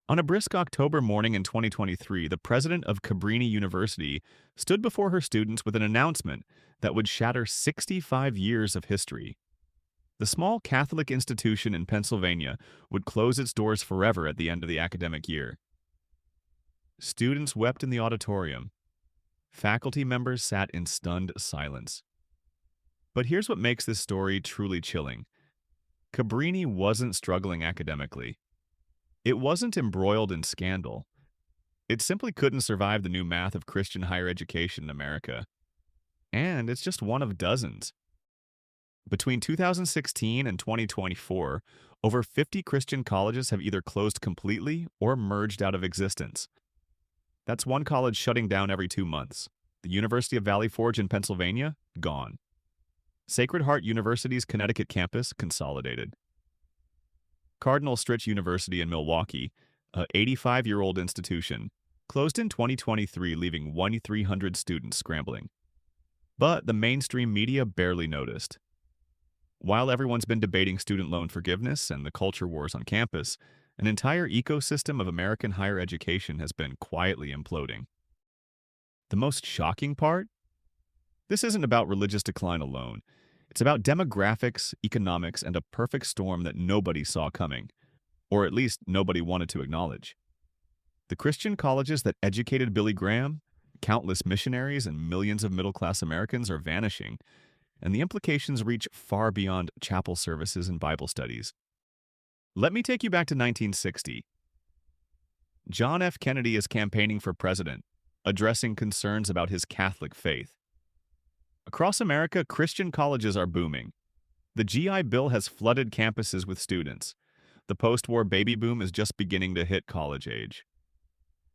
On a brisk October morning in 2023, the president of Cabrini University stood before her students with an announcement that would shatter 65 years of history. The small Catholic institution in Pennsylvania would close its doors forever at the end of the academic year. Students wept in the auditorium. Faculty members sat in stunned silence. But here's what makes this story truly chilling. Cabrini wasn't struggling academically. It wasn't embroiled in scandal. It simply couldn't survive the new math of Christian higher education in America. And it's just one of dozens. Between 2016 and 2024, over 50 Christian colleges have either closed completely or merged out of existence. That's one college shutting down every 2 months. The University of Valley Forge in Pennsylvania, gone. Sacred Heart University's Connecticut campus, consolidated. Cardinal Stritch University in Milwaukee, a 85-year-old institution, closed in 2023, leaving 1,300 students scrambling. But the mainstream media barely noticed. While everyone's been debating student loan forgiveness and the culture wars on campus, an entire ecosystem of American higher education has been quietly imploding. The most shocking part? This isn't about religious decline alone. It's about demographics, economics, and a perfect storm that nobody saw coming, or at least nobody wanted to acknowledge. The Christian colleges that educated Billy Graham, countless missionaries, and millions of middle-class Americans are vanishing, and the implications reach far beyond chapel services and Bible studies. Let me take you back to 1960. John F. Kennedy is campaigning for president, addressing concerns about his Catholic faith. Across America, Christian colleges are booming. The GI Bill has flooded campuses with students. The post-war baby boom is just beginning to hit college age.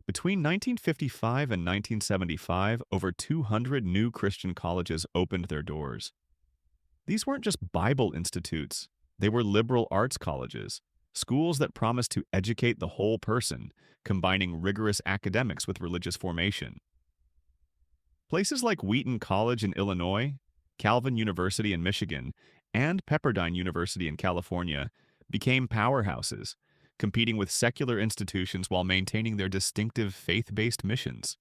Between 1955 and 1975, over 200 new Christian colleges opened their doors. These weren't just Bible institutes. They were liberal arts colleges, schools that promised to educate the whole person, combining rigorous academics with religious formation. Places like Wheaton College in Illinois, Calvin University in Michigan, and Pepperdine University in California became powerhouses, competing with secular institutions while maintaining their distinctive faith-based missions.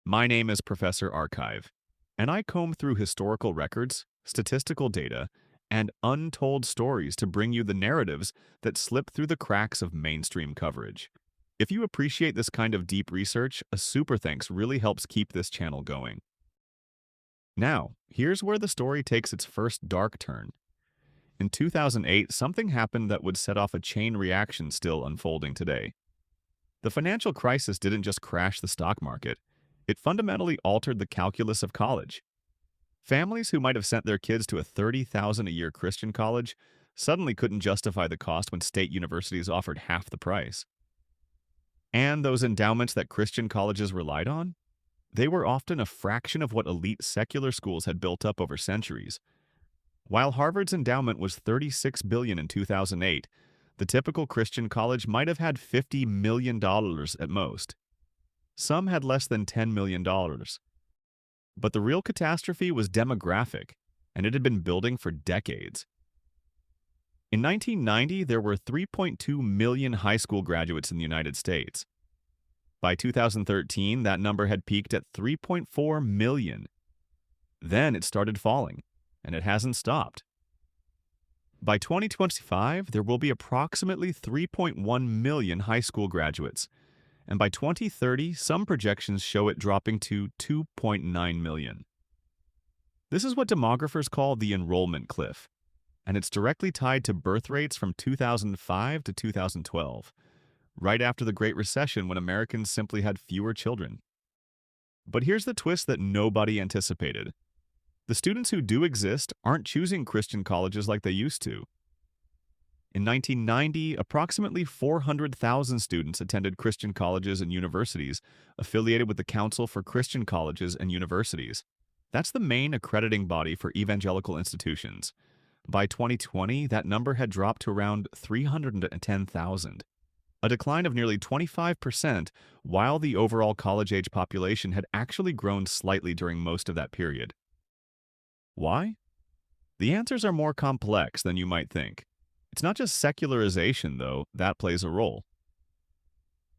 My name is Professor Archive, and I comb through historical records, statistical data, and untold stories to bring you the narratives that slip through the cracks of mainstream coverage. If you appreciate this kind of deep research, a super thanks really helps keep this channel going. Now, here's where the story takes its first dark turn. In 2008, something happened that would set off a chain reaction still unfolding today. The financial crisis didn't just crash the stock market, it fundamentally altered the calculus of college. Families who might have sent their kids to a $30,000 a year Christian college suddenly couldn't justify the cost when state universities offered half the price. And those endowments that Christian colleges relied on? They were often a fraction of what elite secular schools had built up over centuries. While Harvard's endowment was $36 billion in 2008, the typical Christian college might have had $50 million at most. Some had less than $10 million. But the real catastrophe was demographic, and it had been building for decades. In 1990, there were 3.2 million high school graduates in the United States. By 2013, that number had peaked at 3.4 million. Then it started falling, and it hasn't stopped. By 2025, there will be approximately 3.1 million high school graduates, and by 2030, some projections show it dropping to 2.9 million. This is what demographers call the enrollment cliff, and it's directly tied to birth rates from 2005 to 2012, right after the Great Recession when Americans simply had fewer children. But here's the twist that nobody anticipated. The students who do exist aren't choosing Christian colleges like they used to. In 1990, approximately 400,000 students attended Christian colleges and universities affiliated with the Council for Christian Colleges and Universities. That's the main accrediting body for evangelical institutions. By 2020, that number had dropped to around 310,000, a decline of nearly 25%, while the overall college-age population had actually grown slightly during most of that period. Why? The answers are more complex than you might think. It's not just secularization, though, that plays a role.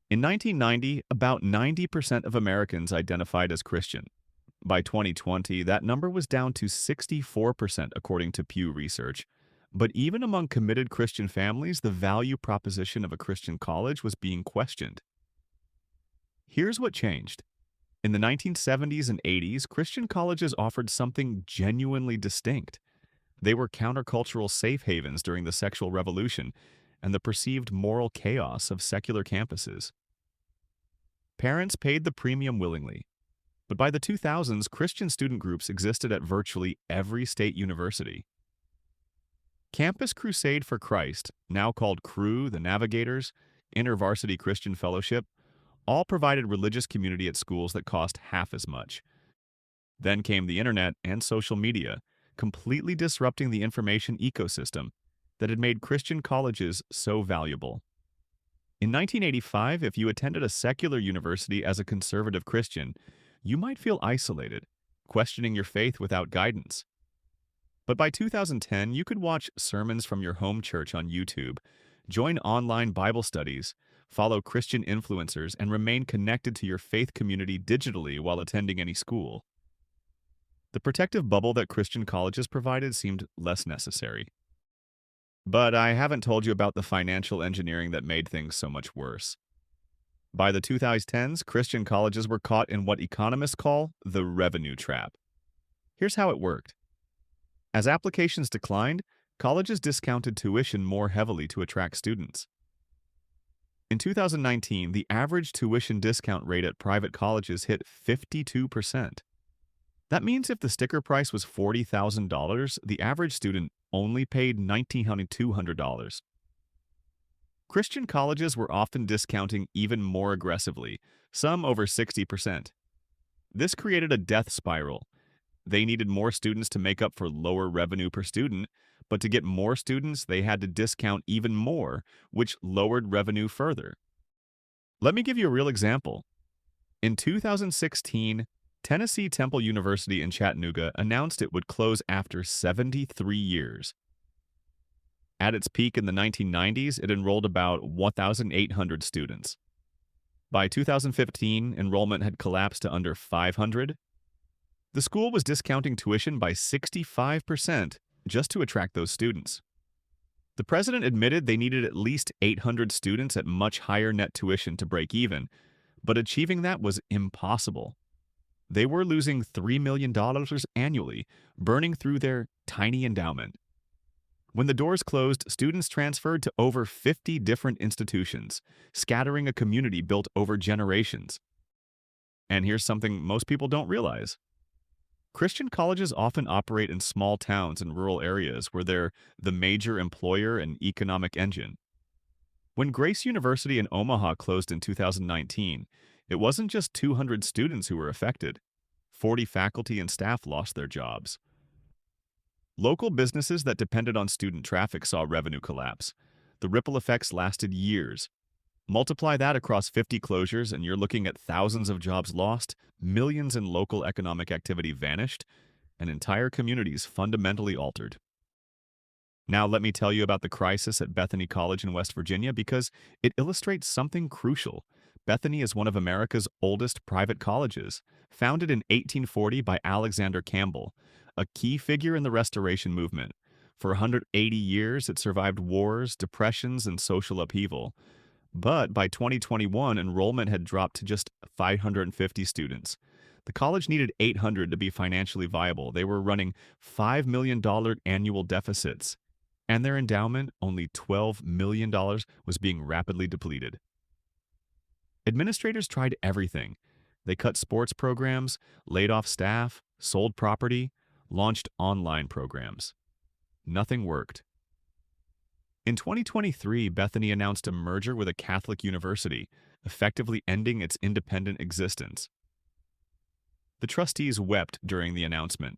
In 1990, about 90% of Americans identified as Christian. By 2020, that number was down to 64%, according to Pew Research. But even among committed Christian families, the value proposition of a Christian college was being questioned. Here's what changed. In the 1970s and 80s, Christian colleges offered something genuinely distinct. They were countercultural safe havens during the sexual revolution and the perceived moral chaos of secular campuses. Parents paid the premium willingly. But by the 2000s, Christian student groups existed at virtually every state university. Campus Crusade for Christ, now called Cru, the Navigators, InterVarsity Christian Fellowship, all provided religious community at schools that cost half as much. Then came the internet and social media, completely disrupting the information ecosystem that had made Christian colleges so valuable. In 1985, if you attended a secular university as a conservative Christian, you might feel isolated, questioning your faith without guidance. But by 2010, you could watch sermons from your home church on YouTube, join online Bible studies, follow Christian influencers, and remain connected to your faith community digitally while attending any school. The protective bubble that Christian colleges provided seemed less necessary. But I haven't told you about the financial engineering that made things so much worse. By the 2010s, Christian colleges were caught in what economists call the revenue trap. Here's how it worked. As applications declined, colleges discounted tuition more heavily to attract students. In 2019, the average tuition discount rate at private colleges hit 52%. That means if the sticker price was $40,000, the average student only paid $1,900. Christian colleges were often discounting even more aggressively, some over 60%. This created a death spiral. They needed more students to make up for lower revenue per student, but to get more students, they had to discount even more, which lowered revenue further. Let me give you a real example. In 2016, Tennessee Temple University in Chattanooga announced it would close after 73 years. At its peak in the 1990s, it enrolled about 1,800 students. By 2015, enrollment had collapsed to under 500. The school was discounting tuition by 65% just to attract those students. The president admitted they needed at least 800 students at much higher net tuition to break even, but achieving that was impossible. They were losing $3 million annually, burning through their tiny endowment. When the doors closed, students transferred to over 50 different institutions, scattering a community built over generations. And here's something most people don't realize. Christian colleges often operate in small towns and rural areas where they're the major employer and economic engine. When Grace University in Omaha closed in 2019, it wasn't just 200 students who were affected. 40 faculty and staff lost their jobs. Local businesses that depended on student traffic saw revenue collapse. The ripple effects lasted years. Multiply that across 50 closures and you're looking at thousands of jobs lost, millions in local economic activity vanished, and entire communities fundamentally altered. Now let me tell you about the crisis at Bethany College in West Virginia because it illustrates something crucial. Bethany is one of America's oldest private colleges, founded in 1840 by Alexander Campbell, a key figure in the Restoration movement. For 180 years, it survived wars, depressions, and social upheaval. But by 2021, enrollment had dropped to just 550 students. The college needed 800 to be financially viable. They were running $5 million annual deficits, and their endowment, only $12 million, was being rapidly depleted. Administrators tried everything. They cut sports programs, laid off staff, sold property, launched online programs. Nothing worked. In 2023, Bethany announced a merger with a Catholic university, effectively ending its independent existence. The trustees wept during the announcement.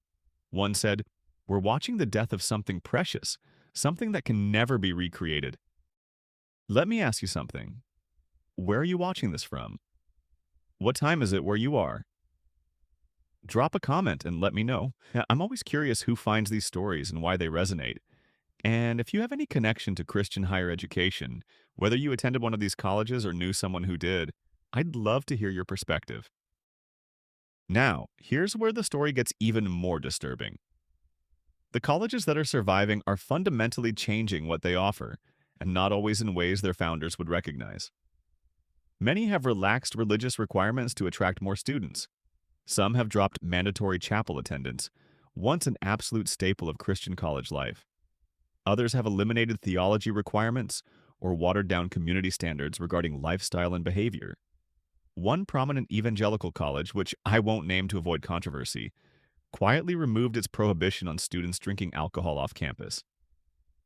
One said, "We're watching the death of something precious, something that can never be recreated." Let me ask you something. Where are you watching this from? What time is it where you are? Drop a comment and let me know. I'm always curious who finds these stories and why they resonate. And if you have any connection to Christian higher education, whether you attended one of these colleges or knew someone who did, I'd love to hear your perspective. Now, here's where the story gets even more disturbing. The colleges that are surviving are fundamentally changing what they offer, and not always in ways their founders would recognize. Many have relaxed religious requirements to attract more students. Some have dropped mandatory chapel attendance, once an absolute staple of Christian college life. Others have eliminated theology requirements or watered down community standards regarding lifestyle and behavior. One prominent evangelical college, which I won't name to avoid controversy, quietly removed its prohibition on students drinking alcohol off campus.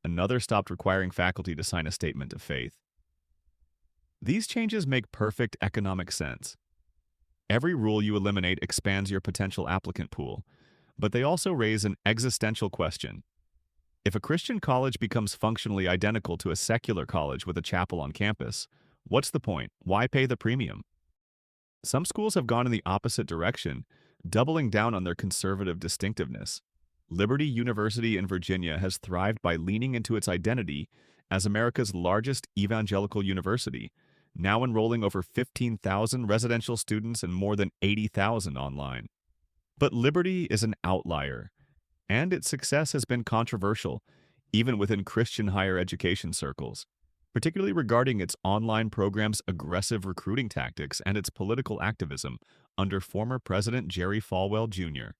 Another stopped requiring faculty to sign a statement of faith. These changes make perfect economic sense. Every rule you eliminate expands your potential applicant pool, but they also raise an existential question. If a Christian college becomes functionally identical to a secular college with a chapel on campus, what's the point? Why pay the premium? Some schools have gone in the opposite direction, doubling down on their conservative distinctiveness. Liberty University in Virginia has thrived by leaning into its identity as America's largest evangelical university, now enrolling over 15,000 residential students and more than 80,000 online. But Liberty is an outlier, and its success has been controversial, even within Christian higher education circles, particularly regarding its online program's aggressive recruiting tactics and its political activism under former President Jerry Falwell Jr.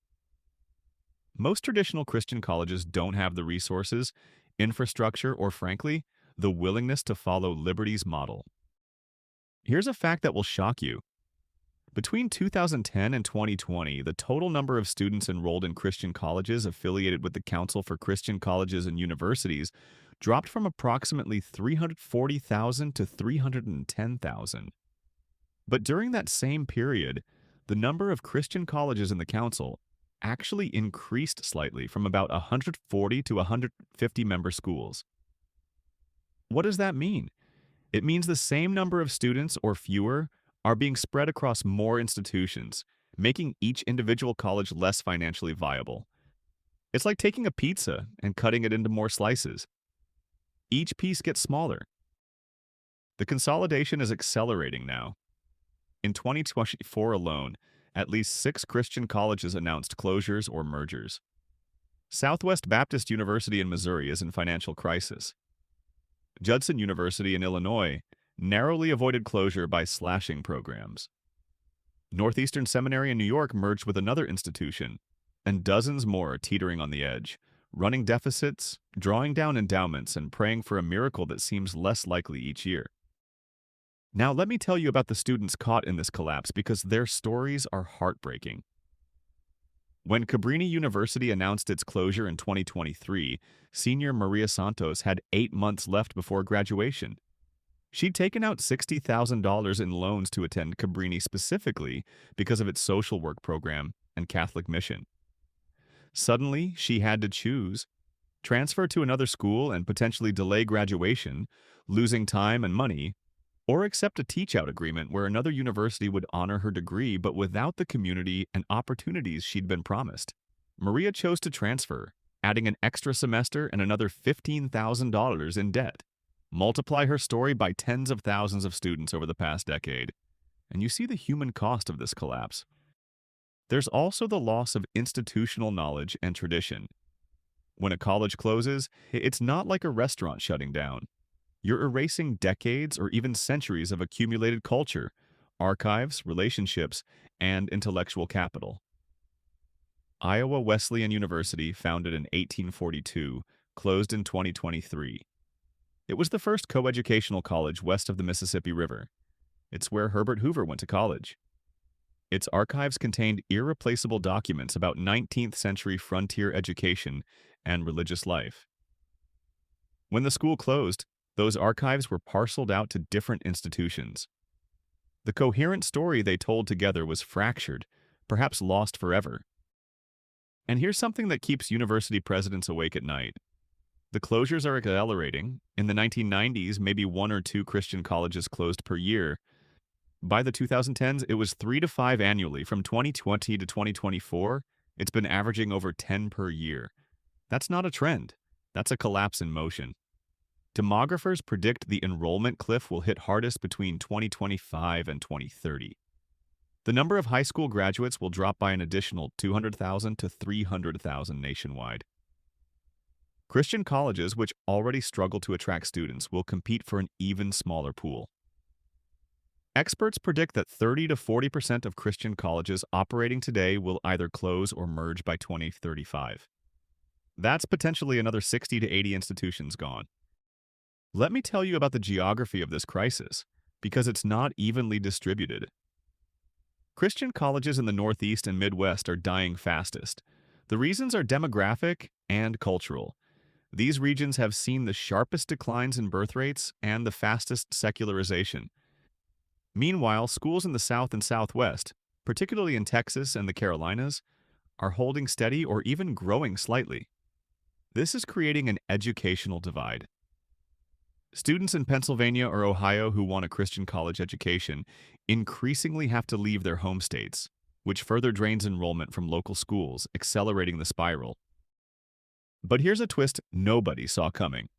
Most traditional Christian colleges don't have the resources, infrastructure, or frankly, the willingness to follow Liberty's model. Here's a fact that will shock you. Between 2010 and 2020, the total number of students enrolled in Christian colleges affiliated with the Council for Christian Colleges and Universities dropped from approximately 340,000 to 310,000. But during that same period, the number of Christian colleges in the council actually increased slightly from about 140 to 150 member schools. What does that mean? It means the same number of students or fewer are being spread across more institutions, making each individual college less financially viable. It's like taking a pizza and cutting it into more slices. Each piece gets smaller. The consolidation is accelerating now. In 2024 alone, at least 6 Christian colleges announced closures or mergers. Southwest Baptist University in Missouri is in financial crisis. Judson University in Illinois narrowly avoided closure by slashing programs. Northeastern Seminary in New York merged with another institution, and dozens more are teetering on the edge, running deficits, drawing down endowments, and praying for a miracle that seems less likely each year. Now, let me tell you about the students caught in this collapse because their stories are heartbreaking. When Cabrini University announced its closure in 2023, senior Maria Santos had 8 months left before graduation. She'd taken out $60,000 in loans to attend Cabrini specifically because of its social work program and Catholic mission. Suddenly, she had to choose: transfer to another school and potentially delay graduation, losing time and money, or accept a teach-out agreement where another university would honor her degree but without the community and opportunities she'd been promised. Maria chose to transfer, adding an extra semester and another $15,000 in debt. Multiply her story by tens of thousands of students over the past decade, and you see the human cost of this collapse. There's also the loss of institutional knowledge and tradition. When a college closes, it's not like a restaurant shutting down. You're erasing decades or even centuries of accumulated culture, archives, relationships, and intellectual capital. Iowa Wesleyan University, founded in 1842, closed in 2023. It was the first coeducational college west of the Mississippi River. It's where Herbert Hoover went to college. Its archives contained irreplaceable documents about 19th century frontier education and religious life. When the school closed, those archives were parceled out to different institutions. The coherent story they told together was fractured, perhaps lost forever. And here's something that keeps university presidents awake at night. The closures are accelerating. In the 1990s, maybe 1 or 2 Christian colleges closed per year. By the 2010s, it was 3 to 5 annually. From 2020 to 2024, it's been averaging over 10 per year. That's not a trend. That's a collapse in motion. Demographers predict the enrollment cliff will hit hardest between 2025 and 2030. The number of high school graduates will drop by an additional 200,000 to 300,000 nationwide. Christian colleges, which already struggle to attract students, will compete for an even smaller pool. Experts predict that 30 to 40% of Christian colleges operating today will either close or merge by 2035. That's potentially another 60 to 80 institutions gone. Let me tell you about the geography of this crisis, because it's not evenly distributed. Christian colleges in the Northeast and Midwest are dying fastest. The reasons are demographic and cultural. These regions have seen the sharpest declines in birth rates and the fastest secularization. Meanwhile, schools in the South and Southwest, particularly in Texas and the Carolinas, are holding steady or even growing slightly. This is creating an educational divide. Students in Pennsylvania or Ohio who want a Christian college education increasingly have to leave their home states, which further drains enrollment from local schools, accelerating the spiral. But here's a twist nobody saw coming.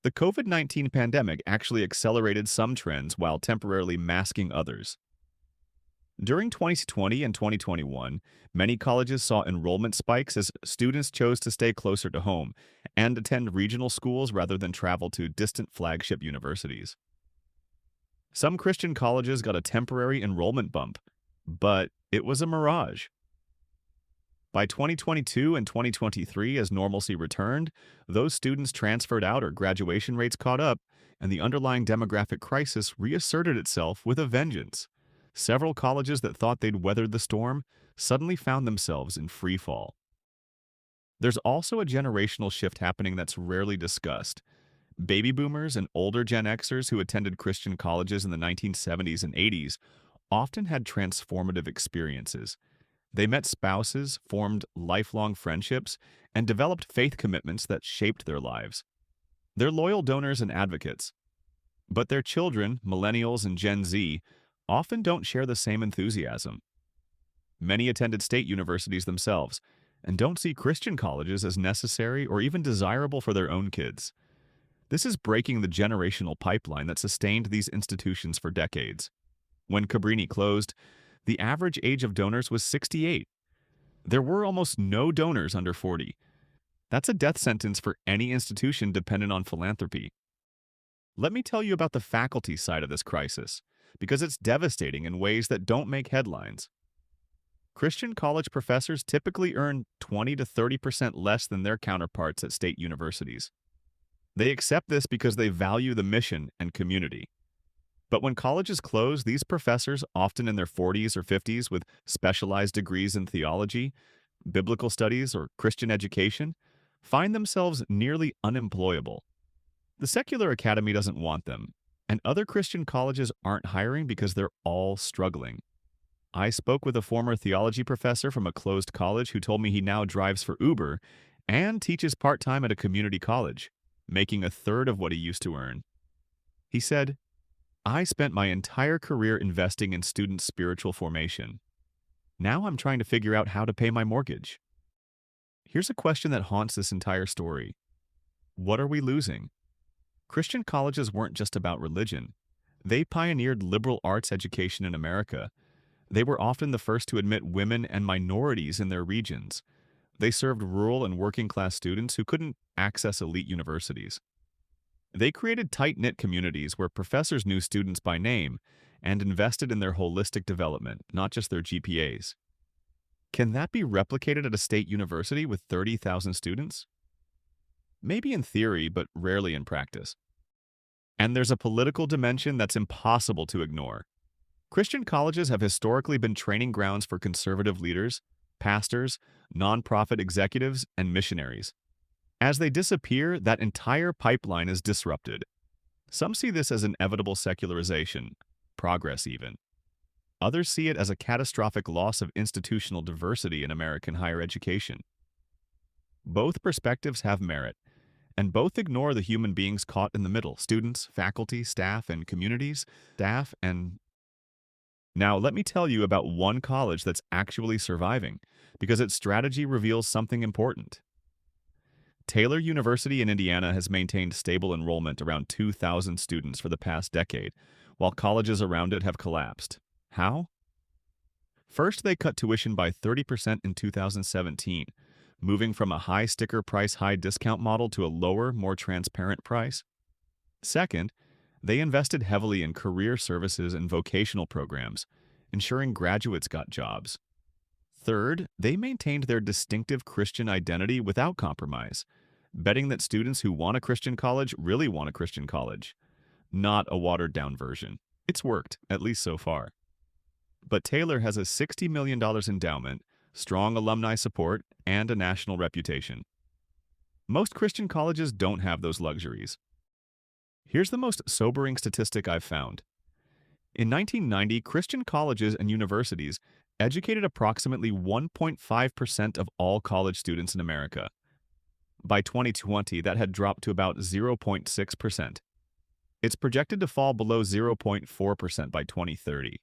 The COVID-19 pandemic actually accelerated some trends while temporarily masking others. During 2020 and 2021, many colleges saw enrollment spikes as students chose to stay closer to home and attend regional schools rather than travel to distant flagship universities. Some Christian colleges got a temporary enrollment bump, but it was a mirage. By 2022 and 2023, as normalcy returned, those students transferred out or graduation rates caught up, and the underlying demographic crisis reasserted itself with a vengeance. Several colleges that thought they'd weathered the storm suddenly found themselves in free fall. There's also a generational shift happening that's rarely discussed. Baby boomers and older Gen Xers who attended Christian colleges in the 1970s and 80s often had transformative experiences. They met spouses, formed lifelong friendships, and developed faith commitments that shaped their lives. They're loyal donors and advocates. But their children, millennials and Gen Z, often don't share the same enthusiasm. Many attended state universities themselves and don't see Christian colleges as necessary or even desirable for their own kids. This is breaking the generational pipeline that sustained these institutions for decades. When Cabrini closed, the average age of donors was 68. There were almost no donors under 40. That's a death sentence for any institution dependent on philanthropy. Let me tell you about the faculty side of this crisis, because it's devastating in ways that don't make headlines. Christian college professors typically earn 20 to 30% less than their counterparts at state universities. They accept this because they value the mission and community. But when colleges close, these professors, often in their 40s or 50s with specialized degrees in theology, biblical studies, or Christian education, find themselves nearly unemployable. The secular academy doesn't want them, and other Christian colleges aren't hiring because they're all struggling. I spoke with a former theology professor from a closed college who told me he now drives for Uber and teaches part-time at a community college, making a third of what he used to earn. He said, "I spent my entire career investing in students' spiritual formation. Now I'm trying to figure out how to pay my mortgage." Here's a question that haunts this entire story. What are we losing? Christian colleges weren't just about religion. They pioneered liberal arts education in America. They were often the first to admit women and minorities in their regions. They served rural and working-class students who couldn't access elite universities. They created tight-knit communities where professors knew students by name and invested in their holistic development, not just their GPAs. Can that be replicated at a state university with 30,000 students? Maybe in theory, but rarely in practice. And there's a political dimension that's impossible to ignore. Christian colleges have historically been training grounds for conservative leaders, pastors, nonprofit executives, and missionaries. As they disappear, that entire pipeline is disrupted. Some see this as inevitable secularization, progress even. Others see it as a catastrophic loss of institutional diversity in American higher education. Both perspectives have merit, and both ignore the human beings caught in the middle: students, faculty, staff, and communities, Now, let me tell you about one college that's actually surviving, because its strategy reveals something important. Taylor University in Indiana has maintained stable enrollment around 2,000 students for the past decade, while colleges around it have collapsed. How? First, they cut tuition by 30% in 2017, moving from a high sticker price, high discount model to a lower, more transparent price. Second, they invested heavily in career services and vocational programs, ensuring graduates got jobs. Third, they maintained their distinctive Christian identity without compromise, betting that students who want a Christian college really want a Christian college, not a watered-down version. It's worked, at least so far. But Taylor has a $60 million endowment, strong alumni support, and a national reputation. Most Christian colleges don't have those luxuries. Here's the most sobering statistic I've found. In 1990, Christian colleges and universities educated approximately 1.5% of all college students in America. By 2020, that had dropped to about 0.6%. It's projected to fall below 0.4% by 2030.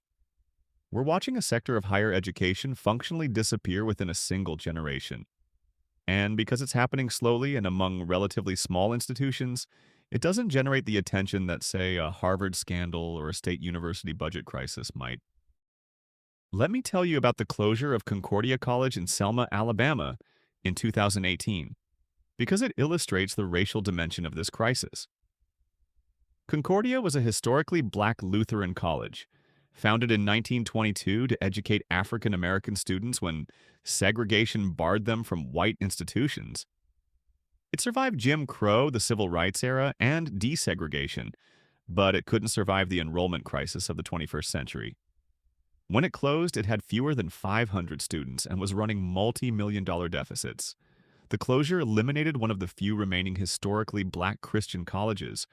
We're watching a sector of higher education functionally disappear within a single generation. And because it's happening slowly and among relatively small institutions, it doesn't generate the attention that, say, a Harvard scandal or a state university budget crisis might. Let me tell you about the closure of Concordia College in Selma, Alabama in 2018, because it illustrates the racial dimension of this crisis. Concordia was a historically black Lutheran college, founded in 1922 to educate African American students when segregation barred them from white institutions. It survived Jim Crow, the civil rights era, and desegregation, but it couldn't survive the enrollment crisis of the 21st century. When it closed, it had fewer than 500 students and was running multi-million-dollar deficits. The closure eliminated one of the few remaining historically black Christian colleges,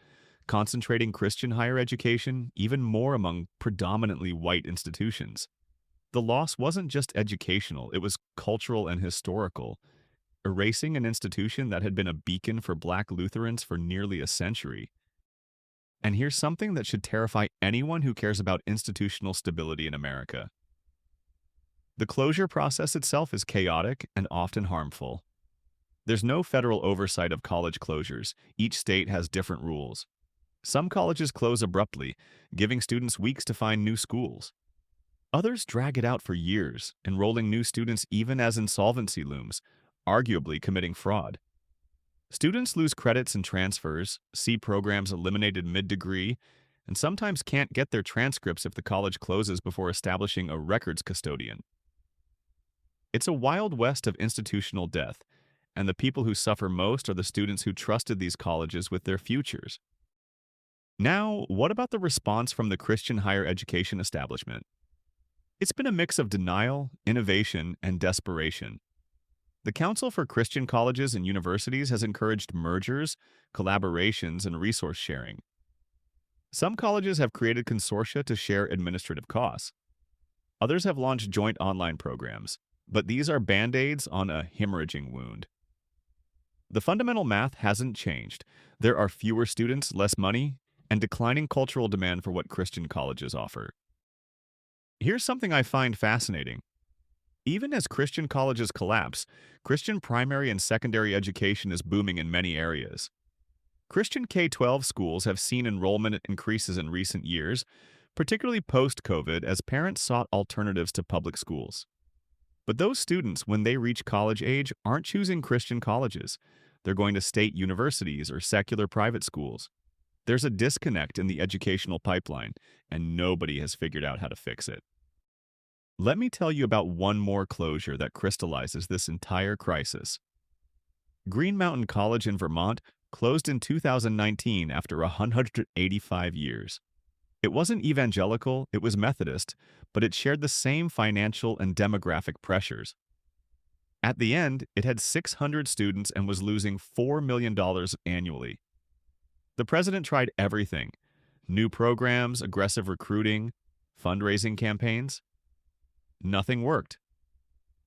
concentrating Christian higher education even more among predominantly white institutions. The loss wasn't just educational, it was cultural and historical, erasing an institution that had been a beacon for black Lutherans for nearly a century. And here's something that should terrify anyone who cares about institutional stability in America. The closure process itself is chaotic and often harmful. There's no federal oversight of college closures. Each state has different rules. Some colleges close abruptly, giving students weeks to find new schools. Others drag it out for years, enrolling new students even as insolvency looms, arguably committing fraud. Students lose credits and transfers, see programs eliminated mid-degree, and sometimes can't get their transcripts if the college closes before establishing a records custodian. It's a wild west of institutional death, and the people who suffer most are the students who trusted these colleges with their futures. Now, what about the response from the Christian higher education establishment? It's been a mix of denial, innovation, and desperation. The Council for Christian Colleges and Universities has encouraged mergers, collaborations, and resource sharing. Some colleges have created consortia to share administrative costs. Others have launched joint online programs, but these are band-aids on a hemorrhaging wound. The fundamental math hasn't changed. There are fewer students, less money, and declining cultural demand for what Christian colleges offer. Here's something I find fascinating. Even as Christian colleges collapse, Christian primary and secondary education is booming in many areas. Christian K-12 schools have seen enrollment increases in recent years, particularly post-COVID, as parents sought alternatives to public schools. But those students, when they reach college age, aren't choosing Christian colleges. They're going to state universities or secular private schools. There's a disconnect in the educational pipeline, and nobody has figured out how to fix it. Let me tell you about one more closure that crystallizes this entire crisis. Green Mountain College in Vermont closed in 2019 after 185 years. It wasn't evangelical, it was Methodist, but it shared the same financial and demographic pressures. At the end, it had 600 students and was losing $4 million annually. The president tried everything: new programs, aggressive recruiting, fundraising campaigns. Nothing worked.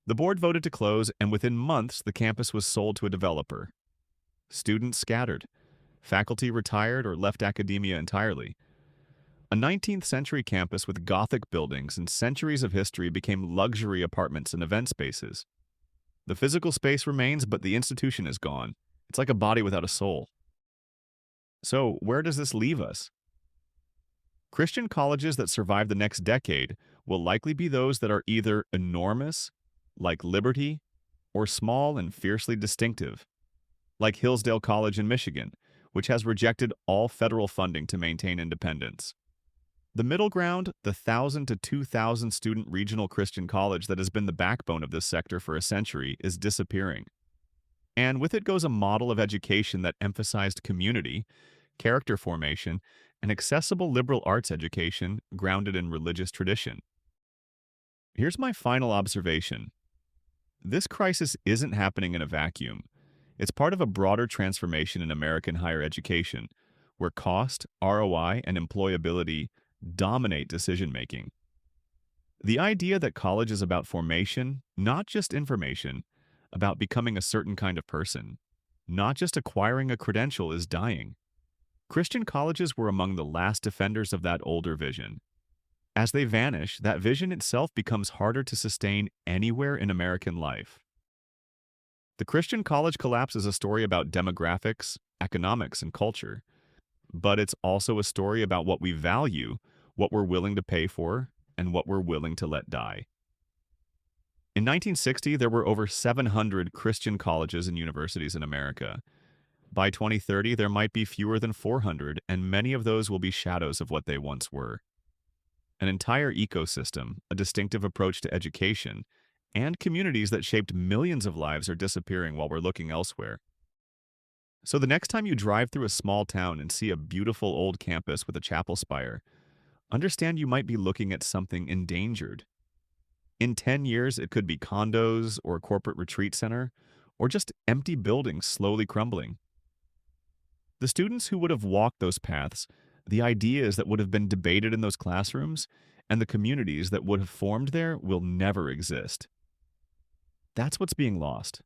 The board voted to close, and within months, the campus was sold to a developer. Students scattered. Faculty retired or left academia entirely. A 19th century campus with Gothic buildings and centuries of history became luxury apartments and event spaces. The physical space remains, but the institution is gone. It's like a body without a soul. So, where does this leave us? Christian colleges that survive the next decade will likely be those that are either enormous, like Liberty, or small and fiercely distinctive, like Hillsdale College in Michigan, which has rejected all federal funding to maintain independence. The middle ground, the 1,000 to 2,000 student regional Christian college that has been the backbone of this sector for a century, is disappearing. And with it goes a model of education that emphasized community, character formation, and accessible liberal arts education grounded in religious tradition. Here's my final observation. This crisis isn't happening in a vacuum. It's part of a broader transformation in American higher education, where cost, ROI, and employability dominate decision-making. The idea that college is about formation, not just information, about becoming a certain kind of person, not just acquiring a credential, is dying. Christian colleges were among the last defenders of that older vision. As they vanish, that vision itself becomes harder to sustain anywhere in American life. The Christian college collapse is a story about demographics, economics, and culture, but it's also a story about what we value, what we're willing to pay for, and what we're willing to let die. In 1960, there were over 700 Christian colleges and universities in America. By 2030, there might be fewer than 400, and many of those will be shadows of what they once were. An entire ecosystem, a distinctive approach to education, and communities that shaped millions of lives are disappearing while we're looking elsewhere. So the next time you drive through a small town and see a beautiful old campus with a chapel spire, understand you might be looking at something endangered. In 10 years, it could be condos or a corporate retreat center, or just empty buildings slowly crumbling. The students who would have walked those paths, the ideas that would have been debated in those classrooms, and the communities that would have formed there will never exist. That's what's being lost.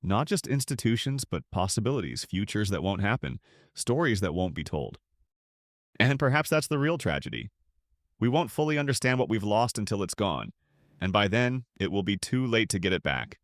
Not just institutions, but possibilities, futures that won't happen, stories that won't be told. And perhaps that's the real tragedy. We won't fully understand what we've lost until it's gone, and by then, it will be too late to get it back.